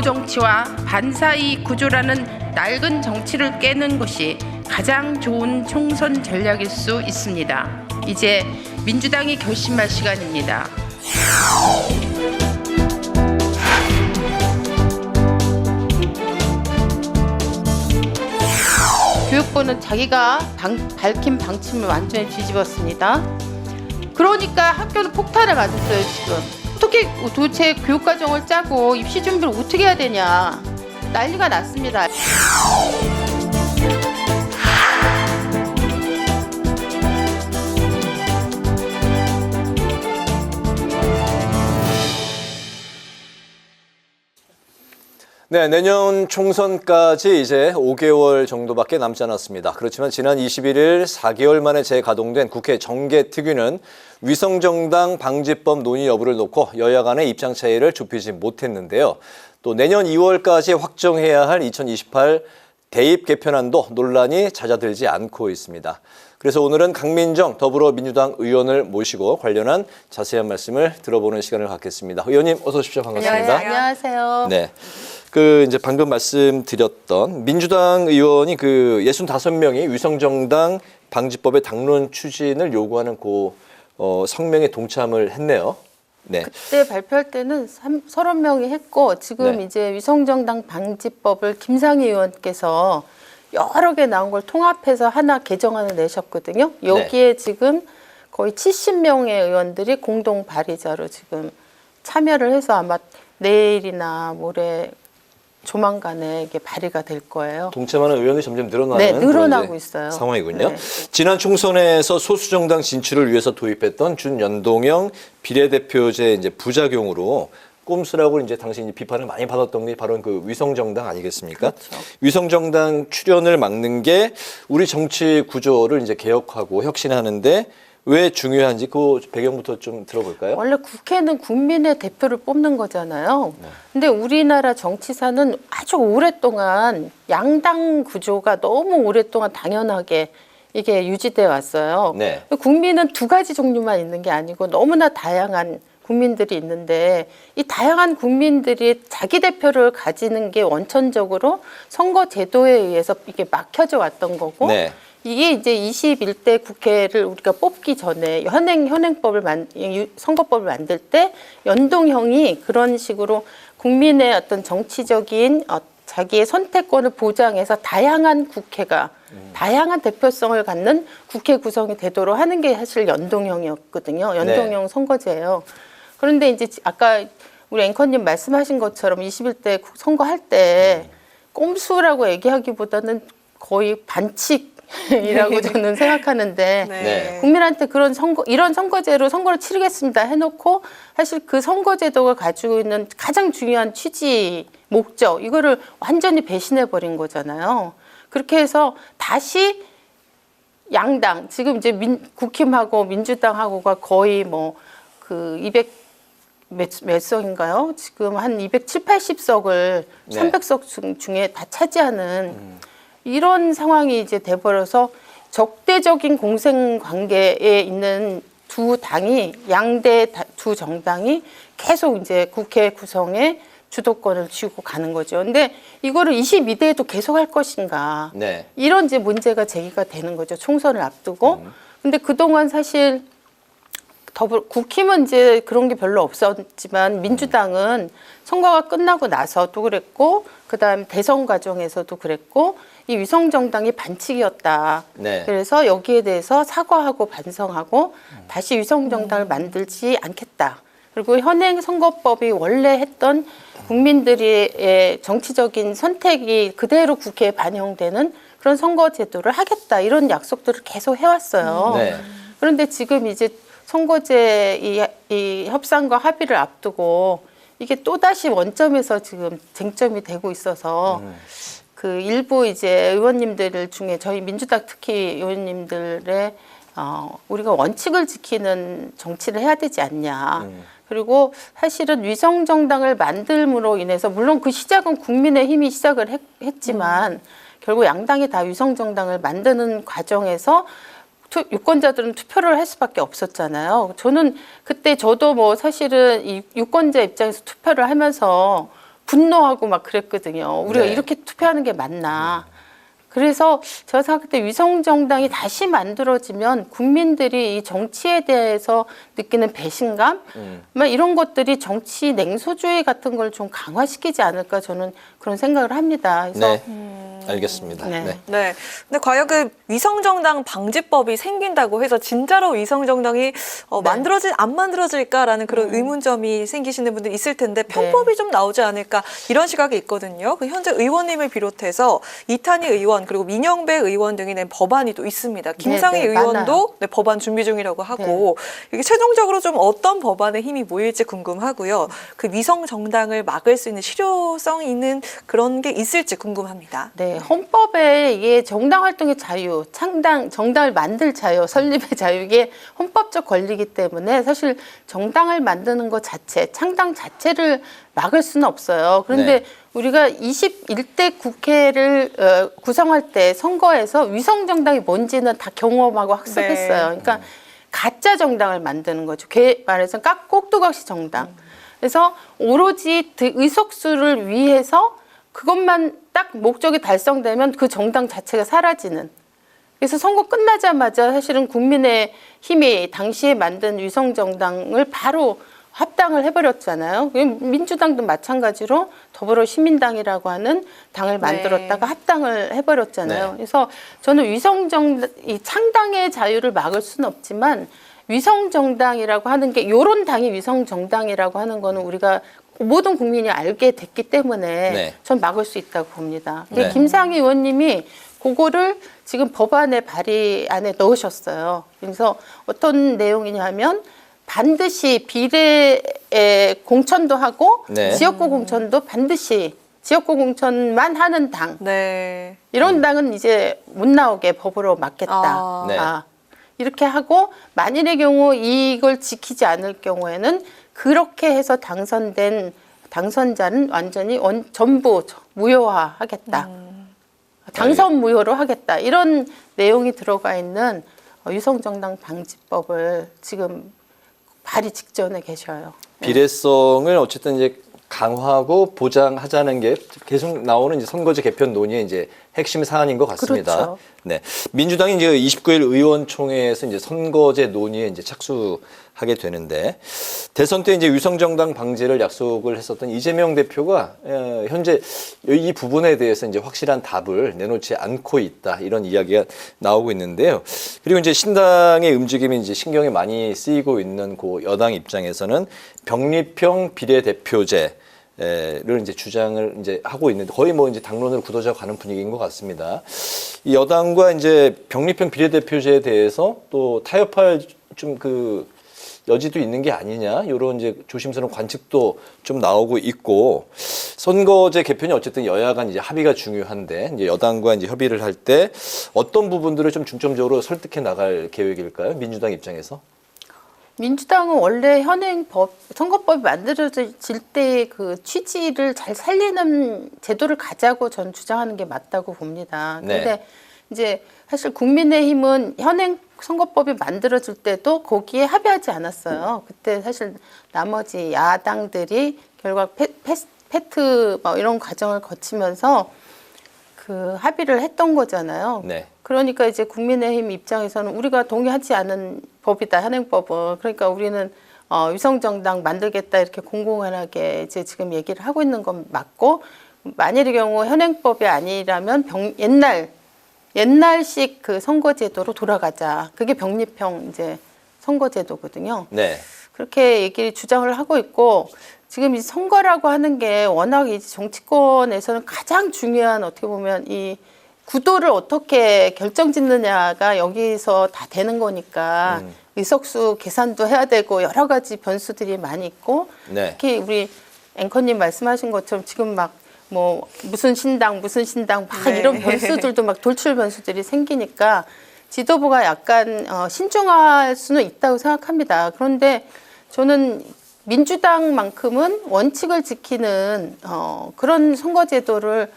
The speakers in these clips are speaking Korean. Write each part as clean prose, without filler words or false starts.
진보 정치와 반사이 구조라는 낡은 정치를 깨는 것이 가장 좋은 총선 전략일 수 있습니다. 이제 민주당이 결심할 시간입니다. 교육부는 자기가 밝힌 방침을 완전히 뒤집었습니다. 그러니까 학교는 폭탄을 맞았어요, 지금. 어떻게 도대체 교육과정을 짜고 입시 준비를 어떻게 해야 되냐. 난리가 났습니다. 네, 내년 총선까지 이제 5개월 정도밖에 남지 않았습니다. 그렇지만 지난 21일 4개월 만에 재가동된 국회 정개특위는 위성정당 방지법 논의 여부를 놓고 여야 간의 입장 차이를 좁히지 못했는데요. 또 내년 2월까지 확정해야 할 2028 대입 개편안도 논란이 잦아들지 않고 있습니다. 그래서 오늘은 강민정 더불어민주당 의원을 모시고 관련한 자세한 말씀을 들어보는 시간을 갖겠습니다. 의원님 어서 오십시오. 반갑습니다. 안녕하세요. 네. 이제 방금 말씀드렸던 민주당 의원이 65명이 위성정당 방지법의 당론 추진을 요구하는 성명에 동참을 했네요. 네. 그때 발표할 때는 30명이 했고 지금 네. 이제 위성정당 방지법을 김상희 의원께서 여러 개 나온 걸 통합해서 하나 개정안을 내셨거든요. 여기에 지금 거의 70명의 의원들이 공동 발의자로 지금 참여를 해서 아마 내일이나 모레 조만간에 이게 발의가 될 거예요. 동참하는 의원이 점점 늘어나는 네, 늘어나고 있어요. 상황이군요. 네. 지난 총선에서 소수정당 진출을 위해서 도입했던 준연동형 비례대표제 이제 부작용으로 꼼수라고 이제 당시 비판을 많이 받았던 게 바로 위성정당 아니겠습니까? 그렇죠. 위성정당 출현을 막는 게 우리 정치 구조를 이제 개혁하고 혁신하는데 왜 중요한지 그 배경부터 좀 들어볼까요? 원래 국회는 국민의 대표를 뽑는 거잖아요. 근데 우리나라 정치사는 아주 오랫동안 양당 구조가 너무 오랫동안 당연하게 이게 유지돼 왔어요. 네. 국민은 두 가지 종류만 있는 게 아니고 너무나 다양한 국민들이 있는데 이 다양한 국민들이 자기 대표를 가지는 게 원천적으로 선거 제도에 의해서 이게 막혀져 왔던 거고 네. 이게 이제 21대 국회를 우리가 뽑기 전에 선거법을 만들 때 연동형이 그런 식으로 국민의 어떤 정치적인 자기의 선택권을 보장해서 다양한 국회가 다양한 대표성을 갖는 국회 구성이 되도록 하는 게 사실 연동형이었거든요. 연동형 선거제예요. 그런데 이제 아까 우리 앵커님 말씀하신 것처럼 21대 선거할 때 꼼수라고 얘기하기보다는 거의 반칙이라고 저는 생각하는데 네. 국민한테 이런 선거제로 선거를 치르겠습니다 해놓고 사실 그 선거제도가 가지고 있는 가장 중요한 취지, 목적 이거를 완전히 배신해버린 거잖아요. 그렇게 해서 다시 양당 지금 이제 국힘하고 민주당하고가 거의 200 몇 석인가요? 지금 한 270, 80석을 300석 중에 다 차지하는 이런 상황이 이제 돼버려서 적대적인 공생 관계에 있는 두 당이 양대 두 정당이 계속 이제 국회 구성에 주도권을 쥐고 가는 거죠. 근데 이거를 22대에도 계속 할 것인가? 네. 이런 이제 문제가 제기가 되는 거죠. 총선을 앞두고. 근데 그동안 사실 국힘은 이제 그런 게 별로 없었지만 민주당은 선거가 끝나고 나서도 그랬고 그다음 대선 과정에서도 그랬고 이 위성정당이 반칙이었다. 네. 그래서 여기에 대해서 사과하고 반성하고 다시 위성정당을 만들지 않겠다. 그리고 현행 선거법이 원래 했던 국민들의 정치적인 선택이 그대로 국회에 반영되는 그런 선거 제도를 하겠다. 이런 약속들을 계속 해왔어요. 네. 그런데 지금 이제 선거제 이 협상과 합의를 앞두고 이게 또다시 원점에서 지금 쟁점이 되고 있어서 그 일부 이제 의원님들 중에 저희 민주당 특히 의원님들의 우리가 원칙을 지키는 정치를 해야 되지 않냐. 그리고 사실은 위성정당을 만들므로 인해서 물론 그 시작은 국민의힘이 시작을 했지만 결국 양당이 다 위성정당을 만드는 과정에서 유권자들은 투표를 할 수밖에 없었잖아요. 저는 그때 저도 사실은 이 유권자 입장에서 투표를 하면서 분노하고 막 그랬거든요. 우리가 네. 이렇게 투표하는 게 맞나. 그래서 제가 생각할 때 위성정당이 다시 만들어지면 국민들이 이 정치에 대해서 느끼는 배신감, 막 이런 것들이 정치 냉소주의 같은 걸 좀 강화시키지 않을까 저는 그런 생각을 합니다. 그래서 네. 알겠습니다. 네. 네. 네. 근데 과연 그 위성정당 방지법이 생긴다고 해서 진짜로 위성정당이 안 만들어질까라는 그런 의문점이 생기시는 분들 있을 텐데 편법이 좀 나오지 않을까 이런 시각이 있거든요. 그 현재 의원님을 비롯해서 이탄희 의원 그리고 민영배 의원 등이 낸 법안이 또 있습니다. 김상희 네, 의원도 네, 법안 준비 중이라고 하고 이게 최종적으로 좀 어떤 법안의 힘이 모일지 궁금하고요. 그 위성정당을 막을 수 있는 실효성 있는 그런 게 있을지 궁금합니다. 네, 헌법에 이게 정당 활동의 자유, 정당을 만들 자유, 설립의 자유 이게 헌법적 권리이기 때문에 사실 정당을 만드는 것 자체, 창당 자체를 막을 수는 없어요. 그런데 네. 우리가 21대 국회를 구성할 때 선거에서 위성정당이 뭔지는 다 경험하고 학습했어요. 그러니까 가짜 정당을 만드는 거죠. 말해서 꼭두각시 정당. 그래서 오로지 의석수를 위해서 그것만 딱 목적이 달성되면 그 정당 자체가 사라지는. 그래서 선거 끝나자마자 사실은 국민의힘이 당시에 만든 위성정당을 바로 합당을 해버렸잖아요. 민주당도 마찬가지로 더불어시민당이라고 하는 당을 만들었다가 합당을 해버렸잖아요. 네. 그래서 저는 이 창당의 자유를 막을 수는 없지만 위성정당이라고 하는 게 요런 당이 위성정당이라고 하는 거는 우리가 모든 국민이 알게 됐기 때문에 네. 전 막을 수 있다고 봅니다. 네. 김상희 의원님이 그거를 지금 법안의 발의안에 넣으셨어요. 그래서 어떤 내용이냐면 반드시 비례 공천도 하고 네. 지역구 공천도 반드시 지역구 공천만 하는 당 네. 이런 당은 이제 못 나오게 법으로 막겠다. 네. 이렇게 하고 만일의 경우 이걸 지키지 않을 경우에는 그렇게 해서 당선된 당선자는 완전히 전부 무효화하겠다. 당선 무효로 하겠다. 이런 내용이 들어가 있는 위성정당 방지법을 지금 발의 직전에 계셔요. 비례성을 어쨌든 이제 강화하고 보장하자는 게 계속 나오는 이제 선거제 개편 논의의 이제 핵심 사안인 것 같습니다. 그렇죠. 네, 민주당이 이제 29일 의원총회에서 이제 선거제 논의에 이제 착수하게 되는데 대선 때 이제 위성정당 방지를 약속을 했었던 이재명 대표가 현재 이 부분에 대해서 이제 확실한 답을 내놓지 않고 있다 이런 이야기가 나오고 있는데요. 그리고 이제 신당의 움직임이 이제 신경이 많이 쓰이고 있는 그 여당 입장에서는 병립형 비례대표제 를 이제 주장을 이제 하고 있는데 거의 뭐 이제 당론으로 굳어져 가는 분위기인 것 같습니다. 이 여당과 이제 병립형 비례대표제에 대해서 또 타협할 좀 그 여지도 있는 게 아니냐 이런 이제 조심스러운 관측도 좀 나오고 있고 선거제 개편이 어쨌든 여야 간 이제 합의가 중요한데 이제 여당과 이제 협의를 할 때 어떤 부분들을 좀 중점적으로 설득해 나갈 계획일까요? 민주당 입장에서? 민주당은 원래 현행 선거법이 만들어질 때 그 취지를 잘 살리는 제도를 가자고 전 주장하는 게 맞다고 봅니다. 그런데 네. 이제 사실 국민의힘은 현행 선거법이 만들어질 때도 거기에 합의하지 않았어요. 그때 사실 나머지 야당들이 결국 패트 뭐 이런 과정을 거치면서 그 합의를 했던 거잖아요. 네. 그러니까 이제 국민의힘 입장에서는 우리가 동의하지 않은 법이다, 현행법은. 그러니까 우리는 위성정당 만들겠다 이렇게 공공연하게 이제 지금 얘기를 하고 있는 건 맞고 만일의 경우 현행법이 아니라면 옛날식 그 선거제도로 돌아가자. 그게 병립형 이제 선거제도거든요. 네. 그렇게 주장을 하고 있고 지금 이 선거라고 하는 게 워낙 이제 정치권에서는 가장 중요한 어떻게 보면 이 구도를 어떻게 결정짓느냐가 여기서 다 되는 거니까 의석수 계산도 해야 되고 여러 가지 변수들이 많이 있고 네. 특히 우리 앵커님 말씀하신 것처럼 지금 막 뭐 무슨 신당 막 네. 이런 변수들도 막 돌출 변수들이 생기니까 지도부가 약간 신중할 수는 있다고 생각합니다. 그런데 저는 민주당만큼은 원칙을 지키는 그런 선거제도를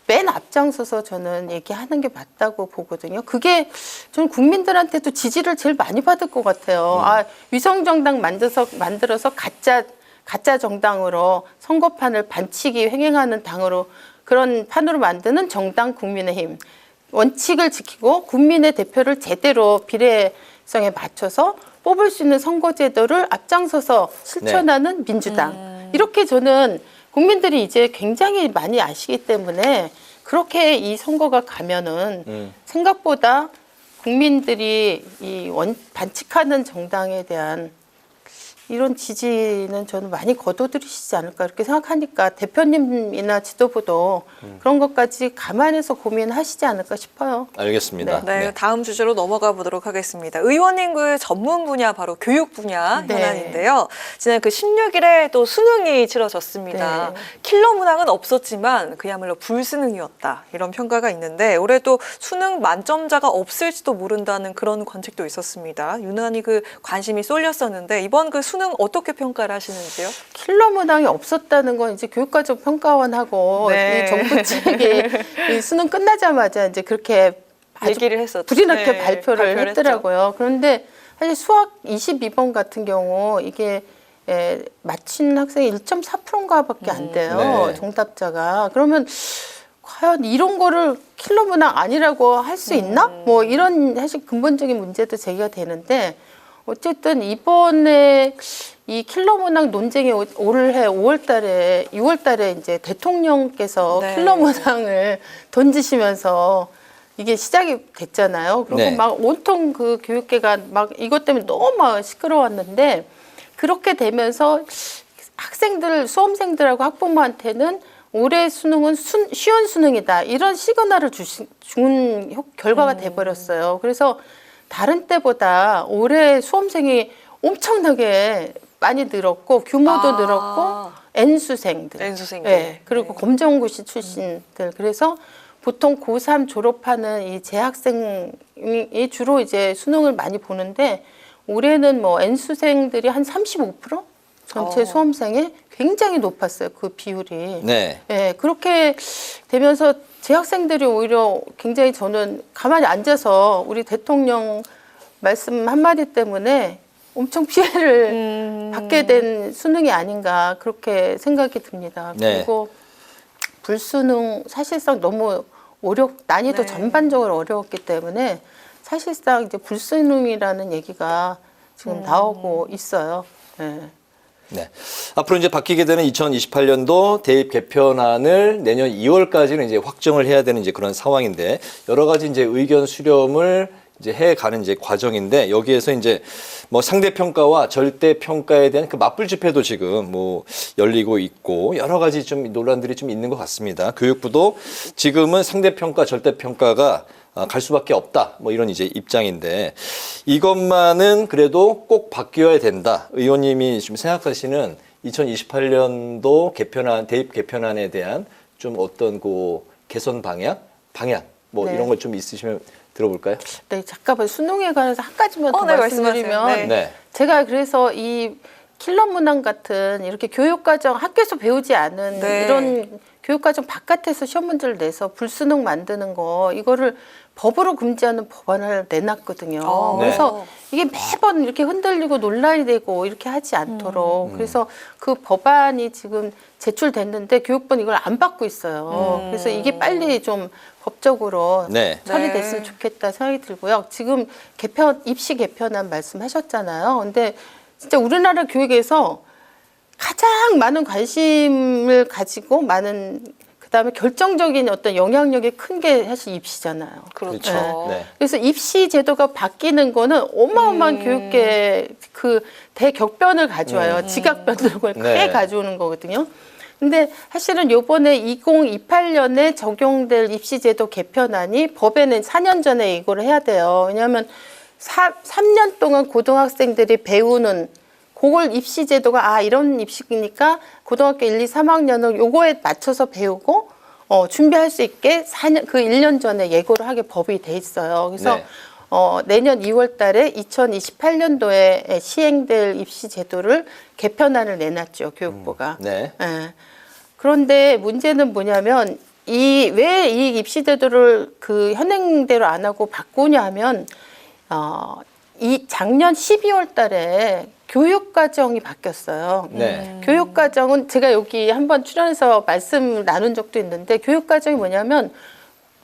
맨 앞장서서 저는 얘기하는 게 맞다고 보거든요. 그게 저는 국민들한테도 지지를 제일 많이 받을 것 같아요. 위성정당 만들어서 가짜 가짜 정당으로 선거판을 반칙이 횡행하는 당으로 그런 판으로 만드는 정당 국민의힘. 원칙을 지키고 국민의 대표를 제대로 비례성에 맞춰서 뽑을 수 있는 선거제도를 앞장서서 실천하는 민주당. 이렇게 저는 국민들이 이제 굉장히 많이 아시기 때문에 그렇게 이 선거가 가면은 생각보다 국민들이 반칙하는 정당에 대한 이런 지지는 저는 많이 거둬들이시지 않을까 이렇게 생각하니까 대표님이나 지도부도 그런 것까지 감안해서 고민하시지 않을까 싶어요. 알겠습니다. 네, 다음 주제로 넘어가 보도록 하겠습니다. 의원님의 전문 분야 바로 교육 분야 네. 현안인데요. 지난 그 16일에 또 수능이 치러졌습니다. 네. 킬러 문항은 없었지만 그야말로 불수능이었다 이런 평가가 있는데 올해 또 수능 만점자가 없을지도 모른다는 그런 관측도 있었습니다. 유난히 그 관심이 쏠렸었는데 이번 그 수능 어떻게 평가를 하시는지요? 킬러 문항이 없었다는 건 이제 교육과정 평가원하고 네. 이 정부 측이 이 수능 끝나자마자 이제 그렇게 아주 얘기를 했었죠. 불이 나게 네, 발표를 했죠. 했더라고요. 그런데 사실 수학 22번 같은 경우 이게 맞힌 학생이 1.4%인가밖에 안 돼요. 네. 정답자가. 그러면 과연 이런 거를 킬러 문항 아니라고 할 수 있나? 뭐 이런 사실 근본적인 문제도 제기가 되는데 어쨌든 이번에 이 킬러 문항 논쟁이 올해 6월달에 이제 대통령께서 네. 킬러 문항을 던지시면서 이게 시작이 됐잖아요. 그리고 네. 막 온통 그 교육계가 막 이것 때문에 너무 막 시끄러웠는데 그렇게 되면서 학생들, 수험생들하고 학부모한테는 올해 수능은 쉬운 수능이다. 이런 시그널을 준 결과가 돼버렸어요. 그래서 다른 때보다 올해 수험생이 엄청나게 많이 늘었고 규모도 늘었고 N수생들. 네, 그리고 검정고시 출신들. 그래서 보통 고3 졸업하는 이 재학생이 주로 이제 수능을 많이 보는데 올해는 뭐 N수생들이 한 35%? 전체 수험생에 굉장히 높았어요. 그 비율이. 네. 네, 그렇게 되면서 재학생들이 오히려 굉장히 저는 가만히 앉아서 우리 대통령 말씀 한마디 때문에 엄청 피해를 받게 된 수능이 아닌가 그렇게 생각이 듭니다. 네. 그리고 불수능 사실상 너무 난이도 네. 전반적으로 어려웠기 때문에 사실상 이제 불수능이라는 얘기가 지금 나오고 있어요. 네. 네. 앞으로 이제 바뀌게 되는 2028년도 대입 개편안을 내년 2월까지는 이제 확정을 해야 되는 이제 그런 상황인데 여러 가지 이제 의견 수렴을 이제 해가는 이제 과정인데 여기에서 이제 뭐 상대 평가와 절대 평가에 대한 그 맞불 집회도 지금 뭐 열리고 있고 여러 가지 좀 논란들이 좀 있는 것 같습니다. 교육부도 지금은 상대 평가, 절대 평가가 갈 수밖에 없다. 뭐 이런 이제 입장인데 이것만은 그래도 꼭 바뀌어야 된다. 의원님이 지금 생각하시는 2028년도 개편안, 대입 개편안에 대한 좀 어떤 그 개선 방향 뭐 네. 이런 것 좀 있으시면 들어볼까요? 네, 잠깐만 수능에 관해서 한 가지만 더 네, 말씀드리면 말씀하세요. 네. 제가 그래서 이 킬러 문항 같은 이렇게 교육과정 학교에서 배우지 않은 네. 이런 교육과정 바깥에서 시험 문제를 내서 불수능 만드는 거 이거를 법으로 금지하는 법안을 내놨거든요. 네. 그래서 이게 매번 이렇게 흔들리고 논란이 되고 이렇게 하지 않도록 그래서 그 법안이 지금 제출됐는데 교육부는 이걸 안 받고 있어요. 그래서 이게 빨리 좀 법적으로 네. 처리됐으면 좋겠다 생각이 들고요. 지금 입시 개편안 말씀하셨잖아요. 근데 진짜 우리나라 교육에서 가장 많은 관심을 가지고 그다음에 결정적인 어떤 영향력이 큰 게 사실 입시잖아요. 그렇죠. 네. 그래서 입시 제도가 바뀌는 거는 어마어마한 교육계 그 대격변을 가져와요. 지각변을 크게 네. 가져오는 거거든요. 근데 사실은 요번에 2028년에 적용될 입시제도 개편안이 법에는 4년 전에 이걸 해야 돼요. 왜냐하면 3년 동안 고등학생들이 배우는 그걸 입시제도가 이런 입시니까 고등학교 1, 2, 3학년은 요거에 맞춰서 배우고 준비할 수 있게 1년 전에 예고를 하게 법이 돼 있어요. 그래서 네. 내년 2월 달에 2028년도에 시행될 입시 제도를 개편안을 내놨죠, 교육부가. 네. 예. 그런데 문제는 뭐냐면 왜 이 입시 제도를 그 현행대로 안 하고 바꾸냐 하면 이 작년 12월 달에 교육과정이 바뀌었어요. 네. 교육과정은 제가 여기 한번 출연해서 말씀을 나눈 적도 있는데 교육과정이 뭐냐면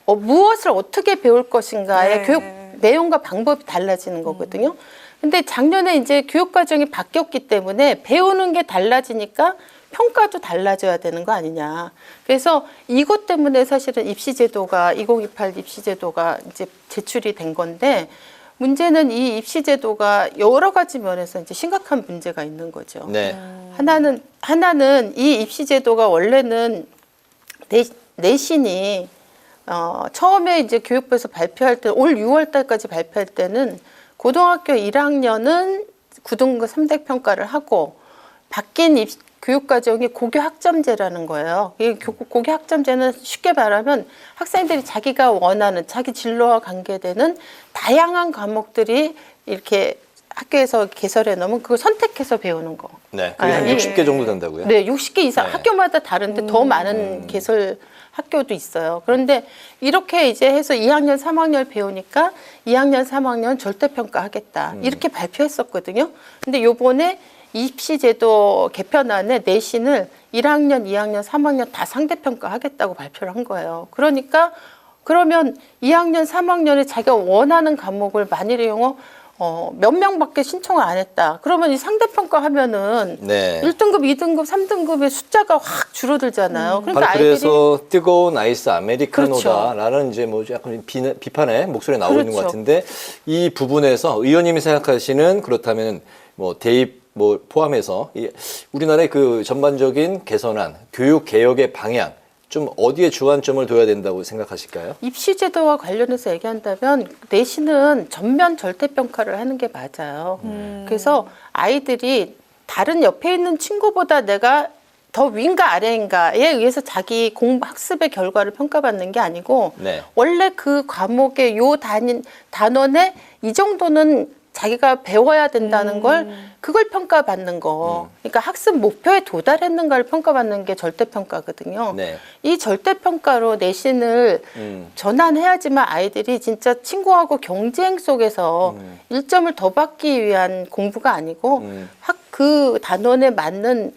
무엇을 어떻게 배울 것인가의 네. 교육 내용과 방법이 달라지는 거거든요. 근데 작년에 이제 교육과정이 바뀌었기 때문에 배우는 게 달라지니까 평가도 달라져야 되는 거 아니냐. 그래서 이것 때문에 사실은 입시제도가 2028 입시제도가 이제 제출이 된 건데 문제는 이 입시제도가 여러 가지 면에서 이제 심각한 문제가 있는 거죠. 네. 하나는 이 입시제도가 원래는 내신이 처음에 이제 교육부에서 발표할 때 올 6월 달까지 발표할 때는 고등학교 1학년은 9등급 3대 평가를 하고 바뀐 교육과정이 고교학점제라는 거예요. 이 고교학점제는 쉽게 말하면 학생들이 자기가 원하는 자기 진로와 관계되는 다양한 과목들이 이렇게 학교에서 개설해 놓으면 그걸 선택해서 배우는 거. 네. 그게 한 60개 정도 된다고요? 네, 60개 이상. 네. 학교마다 다른데 더 많은 개설 학교도 있어요. 그런데 이렇게 이제 해서 2학년, 3학년 배우니까 2학년, 3학년 절대평가 하겠다. 이렇게 발표했었거든요. 근데 요번에 입시제도 개편안에 내신을 1학년, 2학년, 3학년 다 상대평가 하겠다고 발표를 한 거예요. 그러니까 그러면 2학년, 3학년에 자기가 원하는 과목을 만일의 경우 몇 명밖에 신청을 안 했다. 그러면 이 상대평가 하면은 네. 1등급, 2등급, 3등급의 숫자가 확 줄어들잖아요. 그러니까 바로 아이들이 그래서 뜨거운 아이스 아메리카노다라는 그렇죠. 이제 뭐 약간 비판의 목소리 나오고 있는 것 그렇죠. 같은데 이 부분에서 의원님이 생각하시는 그렇다면 뭐 대입 뭐 포함해서 우리나라의 그 전반적인 개선안 교육 개혁의 방향 좀 어디에 주안점을 둬야 된다고 생각하실까요? 입시제도와 관련해서 얘기한다면 내신은 전면 절대평가를 하는 게 맞아요. 그래서 아이들이 다른 옆에 있는 친구보다 내가 더 위인가 아래인가에 의해서 자기 학습의 결과를 평가받는 게 아니고 네. 원래 그 과목의 요 단원에 이 정도는 자기가 배워야 된다는 걸 그걸 평가받는 거. 그러니까 학습 목표에 도달했는가를 평가받는 게 절대평가거든요. 네. 이 절대평가로 내신을 전환해야지만 아이들이 진짜 친구하고 경쟁 속에서 1점을 더 받기 위한 공부가 아니고 그 단원에 맞는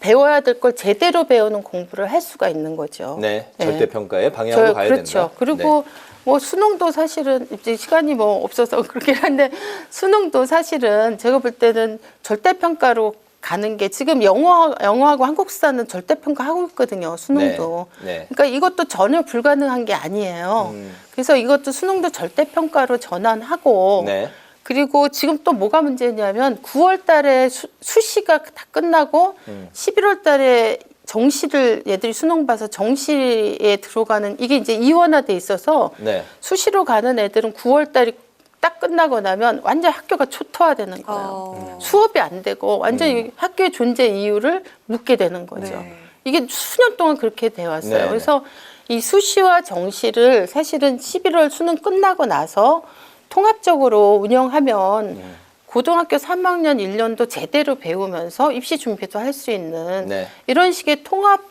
배워야 될 걸 제대로 배우는 공부를 할 수가 있는 거죠. 네. 절대평가의 방향으로 가야 그렇죠. 된다. 그리고 뭐 수능도 사실은 이제 시간이 뭐 없어서 그렇긴 한데 수능도 사실은 제가 볼 때는 절대평가로 가는 게 지금 영어하고 한국사는 절대평가하고 있거든요. 수능도. 네. 그러니까 이것도 전혀 불가능한 게 아니에요. 그래서 이것도 수능도 절대평가로 전환하고 네. 그리고 지금 또 뭐가 문제냐면 9월 달에 수시가 다 끝나고 11월 달에 정시를 얘들이 수능 봐서 정시에 들어가는 이게 이제 이원화돼 있어서 네. 수시로 가는 애들은 9월 달이 딱 끝나고 나면 완전 학교가 초토화되는 거예요. 수업이 안 되고 완전 학교의 존재 이유를 묻게 되는 거죠. 네. 이게 수년 동안 그렇게 돼 왔어요. 네. 그래서 이 수시와 정시를 사실은 11월 수능 끝나고 나서 통합적으로 운영하면 고등학교 3학년 1년도 제대로 배우면서 입시 준비도 할 수 있는 네. 이런 식의 통합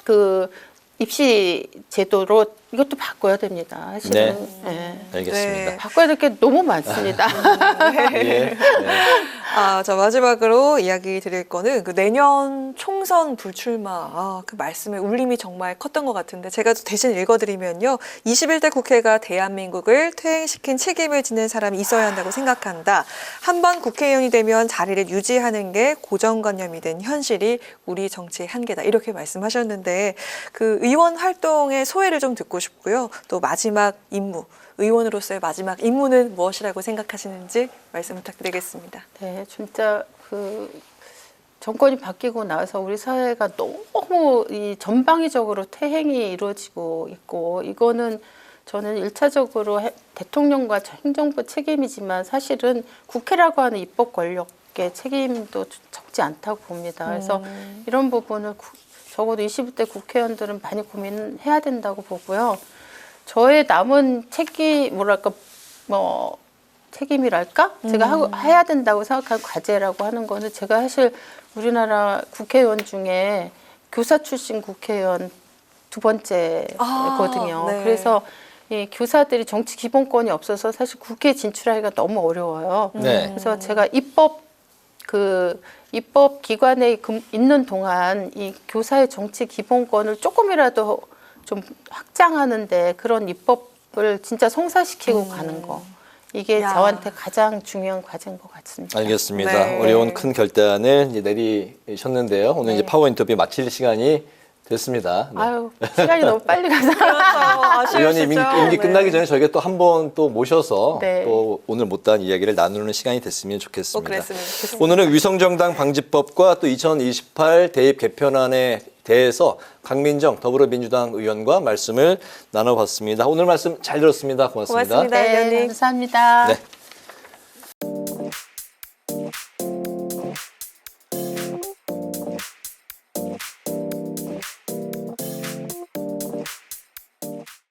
입시 제도로 이것도 바꿔야 됩니다. 사실은. 네. 알겠습니다. 네. 바꿔야 될 게 너무 많습니다. 예. 네. 자, 마지막으로 이야기 드릴 거는 그 내년 총선 불출마, 그 말씀의 울림이 정말 컸던 것 같은데 제가 대신 읽어드리면요. 21대 국회가 대한민국을 퇴행시킨 책임을 지는 사람이 있어야 한다고 생각한다. 한번 국회의원이 되면 자리를 유지하는 게 고정관념이 된 현실이 우리 정치의 한계다. 이렇게 말씀하셨는데 그 의원 활동의 소회를 좀 듣고 싶고요. 또 마지막 임무. 의원으로서의 마지막 임무는 무엇이라고 생각하시는지 말씀 부탁드리겠습니다. 네, 진짜 정권이 바뀌고 나서 우리 사회가 너무 이 전방위적으로 퇴행이 이루어지고 있고 이거는 저는 1차적으로 대통령과 행정부 책임이지만 사실은 국회라고 하는 입법 권력의 책임도 적지 않다고 봅니다. 그래서 이런 부분을 적어도 21대 국회의원들은 많이 고민해야 된다고 보고요. 저의 남은 책임이랄까? 제가 해야 된다고 생각한 과제라고 하는 거는 제가 사실 우리나라 국회의원 중에 교사 출신 국회의원 두 번째거든요. 네. 그래서 이 교사들이 정치 기본권이 없어서 사실 국회에 진출하기가 너무 어려워요. 네. 그래서 제가 입법 그 입법 기관에 있는 동안 이 교사의 정치 기본권을 조금이라도 좀 확장하는데 그런 입법을 진짜 성사시키고 가는 거. 이게 야. 저한테 가장 중요한 과제인 것 같습니다. 알겠습니다. 네. 어려운 큰 결단을 이제 내리셨는데요. 오늘 이제 파워 인터뷰 마칠 시간이 됐습니다. 네. 아유, 시간이 너무 빨리 가서. 그렇죠. 의원님 아쉬우시죠? 임기 네. 끝나기 전에 저희가 또 한 번 또 모셔서 네. 또 오늘 못다한 이야기를 나누는 시간이 됐으면 좋겠습니다. 그랬으면 좋겠습니다. 오늘은 위성정당 방지법과 또 2028 대입 개편안에 대해서 강민정 더불어민주당 의원과 말씀을 나눠봤습니다. 오늘 말씀 잘 들었습니다. 고맙습니다. 고맙습니다. 네, 의원님. 감사합니다. 네.